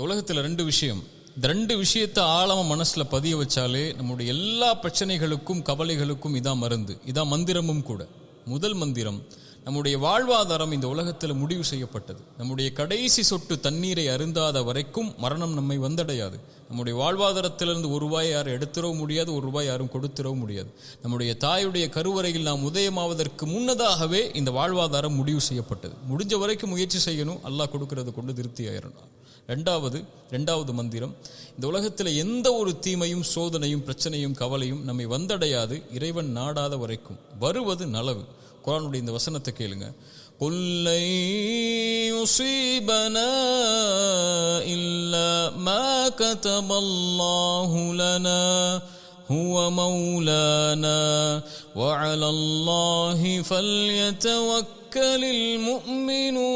உலகத்தில் ரெண்டு விஷயம், இந்த ரெண்டு விஷயத்தை ஆழமா மனசுல பதிய வச்சாலே நம்முடைய எல்லா பிரச்சனைகளுக்கும் கவலைகளுக்கும் இதான் மருந்து, இதான் மந்திரமும் கூட. முதல் மந்திரம், நம்முடைய வாழ்வாதாரம் இந்த உலகத்தில் முடிவு செய்யப்பட்டது. நம்முடைய கடைசி சொட்டு தண்ணீரை அருந்தாத வரைக்கும் மரணம் நம்மை வந்தடையாது. நம்முடைய வாழ்வாதாரத்திலிருந்து ஒரு ரூபாய் யாரும் எடுத்துடவும் முடியாது, ஒரு ரூபாய் யாரும் கொடுத்துடவும் முடியாது. நம்முடைய தாயுடைய கருவறையில் நாம் உதயமாவதற்கு முன்னதாகவே இந்த வாழ்வாதாரம் முடிவு செய்யப்பட்டது. முடிஞ்ச வரைக்கும் முயற்சி செய்யணும், அல்லாஹ் கொடுக்கறது கொண்டு திருப்தி ஆயிரணும். ரெண்டாவது மந்திரம், இந்த உலகத்தில் எந்த ஒரு தீமையும் சோதனையும் பிரச்சனையும் கவலையும் நம்மை வந்தடையாது இறைவன் நாடாத வரைக்கும். வருவது நலவு. குர்ஆனுடைய இந்த வசனத்தை கேளுங்க. குல்லை யுஸீபனா இல்லா மா கதபல்லாஹு லனா ஹுவ மௌலானா வ அலல்லாஹி ஃபல்யதவக்கலில் முஃமினூன்.